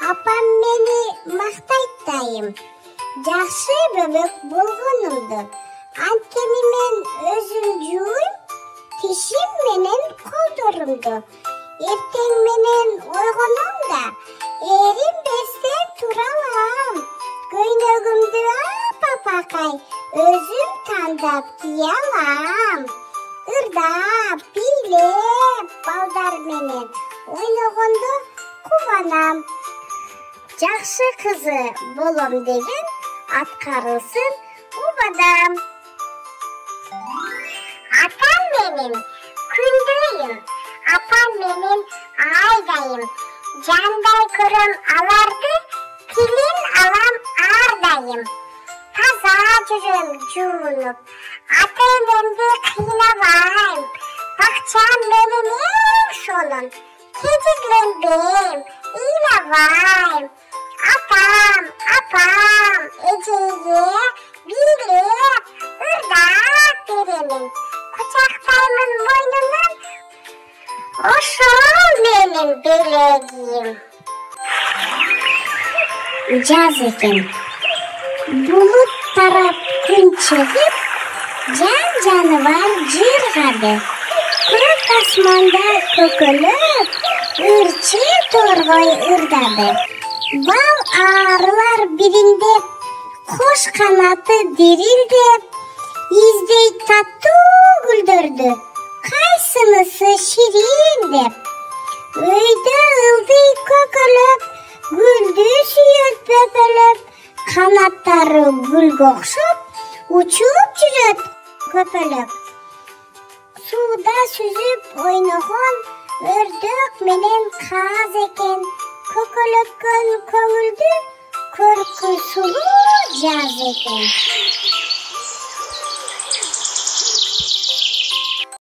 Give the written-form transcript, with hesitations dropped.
Апам мени мактайт дайым. Жакшы бөбөк болгонумду. Анткени мен өзүм жууйм, тишим менен колдорумду. Эртең менен ойгоном да, эринбестен тура алам. Көйнөгүмдү апапакай өзүм тандап кие алам. Ырдап, бийлеп, балдар менен ойногондо кубанам. Жакшы кызы болом деген аткарылсын убадам. Атам менен күндөйүм, апам менен айдайым. Жандай көрөм аларды, тилин алам ардайым. Таза жүрөм жуунуп, ата-энемди кыйнабайм. Бакчам менин эң сонун, кежикленбейм, ыйлабайм. Апам, эжеге бийлеп, ырдап беремин. Кучактаймын мойнунан, ошол менин белегим. Жаз экен. Булут тарап күн чыгып, жан-жаныбар жыргады. Көк асманда көкөлөп, ырчы торгой ырдады. Бал арылар бириндеп, кош канаты дирилдеп, издей таттуу гүлдөрдү, кайсынысы ширин деп. Өйдө ылдый көкөлөп, гүлдү сүйөт бөпөлөп, канаттары гүлгө окшоп, учуп жүрөт көпөлөп. Сууда сүзүп ойногон өрдөк менен каз экен, көкөлөккөн көңүлдү көркү сулуу жаз экен.